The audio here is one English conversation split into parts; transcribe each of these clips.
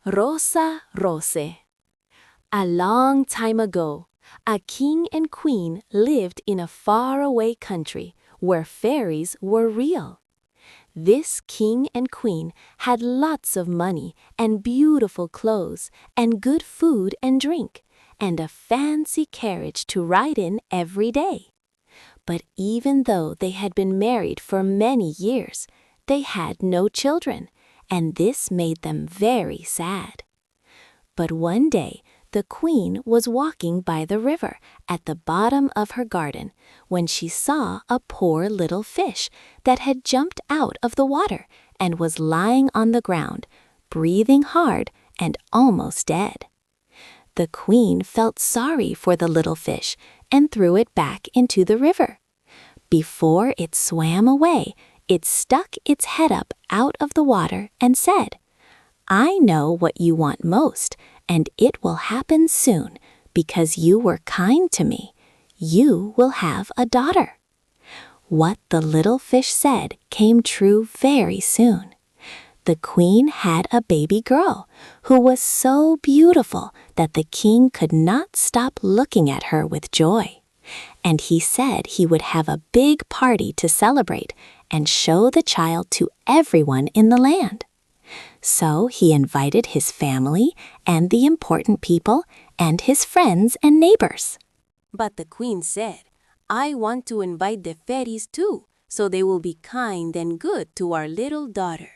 Rosa Rose. A long time ago, a king and queen lived in a faraway country where fairies were real. This king and queen had lots of money and beautiful clothes and good food and drink and a fancy carriage to ride in every day. But even though they had been married for many years, they had no children, and this made them very sad. But one day, the queen was walking by the river at the bottom of her garden when she saw a poor little fish that had jumped out of the water and was lying on the ground, breathing hard and almost dead. The queen felt sorry for the little fish and threw it back into the river. Before it swam away, it stuck its head up out of the water and said, "I know what you want most, and it will happen soon because you were kind to me. You will have a daughter." What the little fish said came true very soon. The queen had a baby girl who was so beautiful that the king could not stop looking at her with joy. And he said he would have a big party to celebrate and show the child to everyone in the land. So he invited his family and the important people and his friends and neighbors. But the queen said, "I want to invite the fairies too, so they will be kind and good to our little daughter."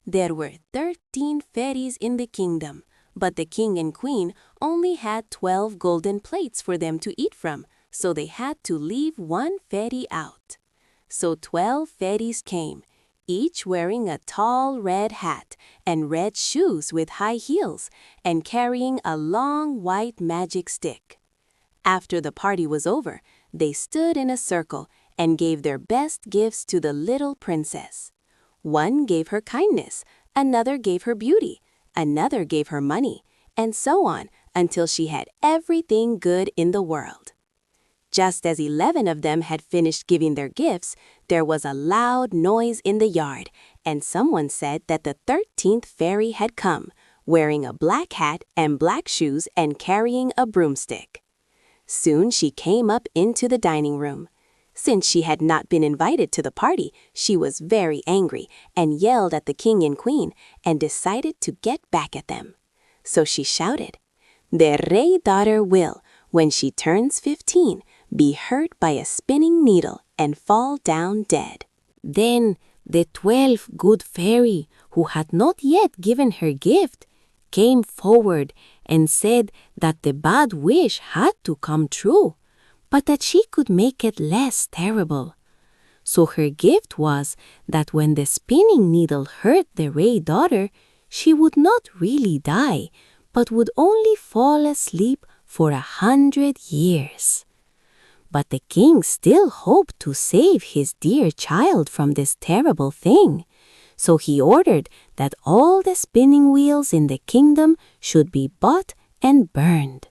There were 13 fairies in the kingdom, but the king and queen only had 12 golden plates for them to eat from, so they had to leave one fairy out. So 12 fairies came, each wearing a tall red hat and red shoes with high heels and carrying a long white magic stick. After the party was over, they stood in a circle and gave their best gifts to the little princess. One gave her kindness, another gave her beauty, another gave her money, and so on until she had everything good in the world. Just as 11 of them had finished giving their gifts, there was a loud noise in the yard, and someone said that the 13th fairy had come, wearing a black hat and black shoes and carrying a broomstick. Soon she came up into the dining room. Since she had not been invited to the party, she was very angry and yelled at the king and queen and decided to get back at them. So she shouted, "The rey daughter will, when she turns 15, be hurt by a spinning needle and fall down dead." Then the 12th good fairy, who had not yet given her gift, came forward and said that the bad wish had to come true, but that she could make it less terrible. So her gift was that when the spinning needle hurt the Rey daughter, she would not really die, but would only fall asleep for 100 years. But the king still hoped to save his dear child from this terrible thing, so he ordered that all the spinning wheels in the kingdom should be bought and burned.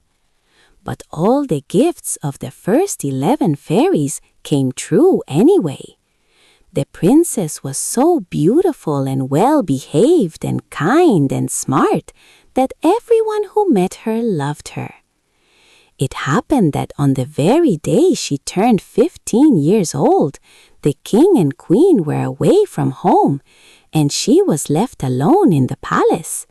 But all the gifts of the first 11 fairies came true anyway. The princess was so beautiful and well-behaved and kind and smart that everyone who met her loved her. It happened that on the very day she turned 15 years old, the king and queen were away from home, and she was left alone in the palace.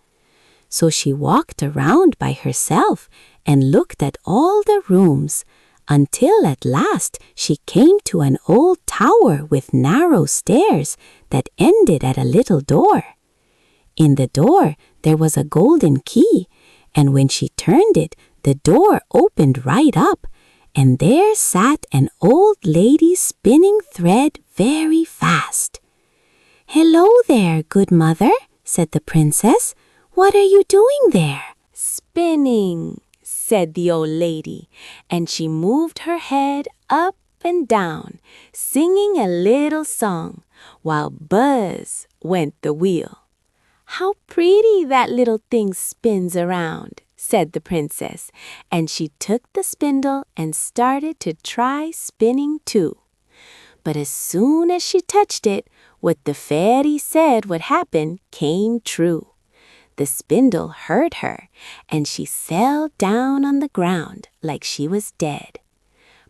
So she walked around by herself and looked at all the rooms, until at last she came to an old tower with narrow stairs that ended at a little door. In the door there was a golden key, and when she turned it, the door opened right up, and there sat an old lady spinning thread very fast. "Hello there, good mother," said the princess. "What are you doing there?" "Spinning," said the old lady, and she moved her head up and down, singing a little song, while buzz went the wheel. "How pretty that little thing spins around," said the princess, and she took the spindle and started to try spinning too. But as soon as she touched it, what the fairy said would happen came true. The spindle heard her, and she fell down on the ground like she was dead.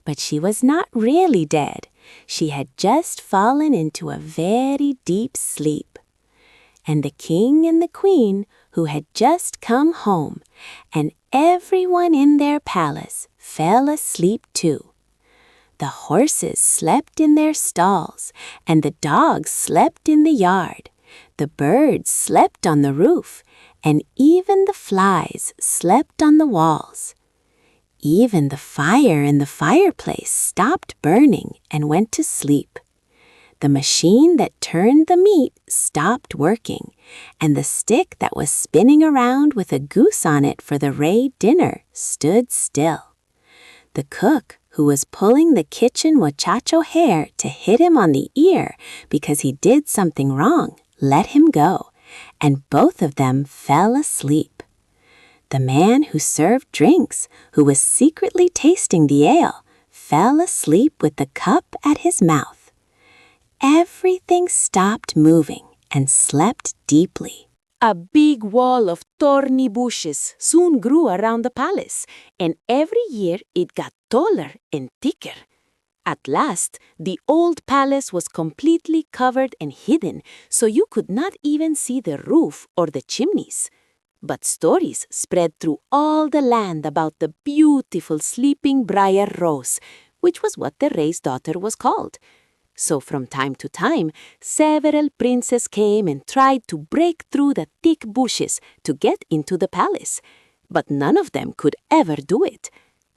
But she was not really dead. She had just fallen into a very deep sleep. And the king and the queen, who had just come home, and everyone in their palace, fell asleep too. The horses slept in their stalls, and the dogs slept in the yard. The birds slept on the roof, and even the flies slept on the walls. Even the fire in the fireplace stopped burning and went to sleep. The machine that turned the meat stopped working, and the stick that was spinning around with a goose on it for the Ray dinner stood still. The cook, who was pulling the kitchen muchacho hair to hit him on the ear because he did something wrong, let him go, and both of them fell asleep. The man who served drinks, who was secretly tasting the ale, fell asleep with the cup at his mouth. Everything stopped moving and slept deeply. A big wall of thorny bushes soon grew around the palace, and every year it got taller and thicker. At last, the old palace was completely covered and hidden, so you could not even see the roof or the chimneys. But stories spread through all the land about the beautiful sleeping Briar Rose, which was what the Ray's daughter was called. So from time to time, several princes came and tried to break through the thick bushes to get into the palace. But none of them could ever do it.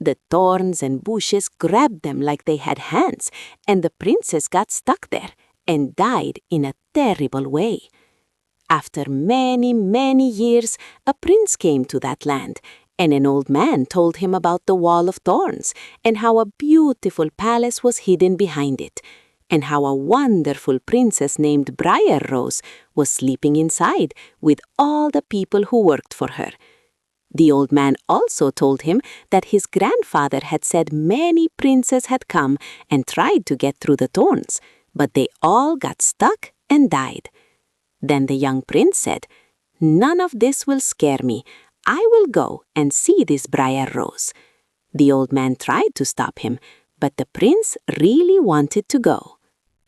The thorns and bushes grabbed them like they had hands, and the princess got stuck there and died in a terrible way. After many, many years, a prince came to that land, and an old man told him about the wall of thorns and how a beautiful palace was hidden behind it, and how a wonderful princess named Briar Rose was sleeping inside with all the people who worked for her. The old man also told him that his grandfather had said many princes had come and tried to get through the thorns, but they all got stuck and died. Then the young prince said, "None of this will scare me. I will go and see this Briar Rose." The old man tried to stop him, but the prince really wanted to go.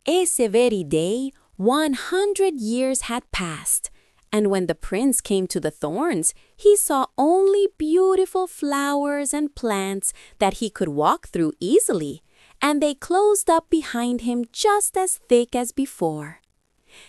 Ese very day, 100 years had passed, and when the prince came to the thorns, he saw only beautiful flowers and plants that he could walk through easily, and they closed up behind him just as thick as before.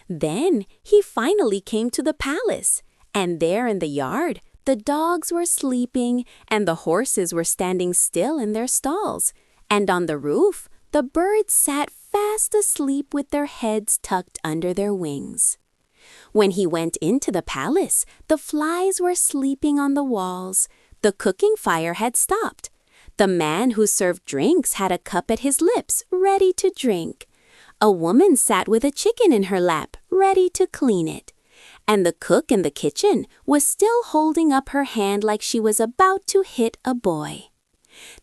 Then he finally came to the palace, and there in the yard, the dogs were sleeping and the horses were standing still in their stalls, and on the roof, the birds sat fast asleep with their heads tucked under their wings. When he went into the palace, the flies were sleeping on the walls. The cooking fire had stopped. The man who served drinks had a cup at his lips, ready to drink. A woman sat with a chicken in her lap, ready to clean it. And the cook in the kitchen was still holding up her hand like she was about to hit a boy.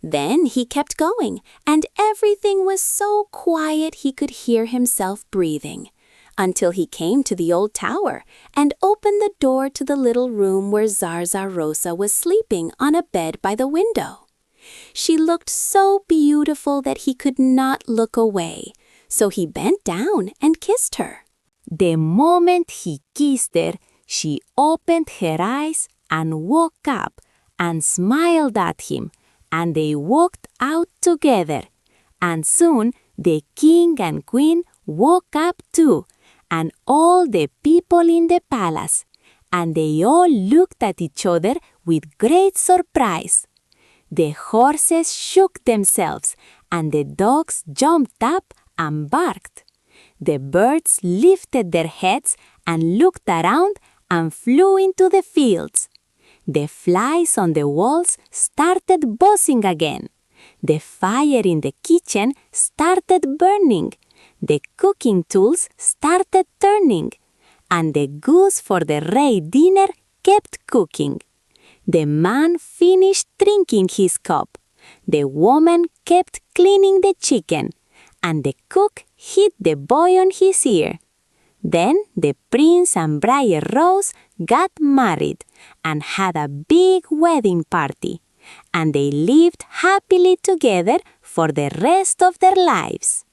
Then he kept going, and everything was so quiet he could hear himself breathing, until he came to the old tower and opened the door to the little room where Zarza Rosa was sleeping on a bed by the window. She looked so beautiful that he could not look away, so he bent down and kissed her. The moment he kissed her, she opened her eyes and woke up and smiled at him, and they walked out together. And soon the king and queen woke up too, and all the people in the palace, and they all looked at each other with great surprise. The horses shook themselves, and the dogs jumped up and barked. The birds lifted their heads and looked around and flew into the fields. The flies on the walls started buzzing again. The fire in the kitchen started burning. The cooking tools started turning. And the goose for the Ray dinner kept cooking. The man finished drinking his cup. The woman kept cleaning the chicken. And the cook hit the boy on his ear. Then the prince and Briar Rose got married, and had a big wedding party, and they lived happily together for the rest of their lives.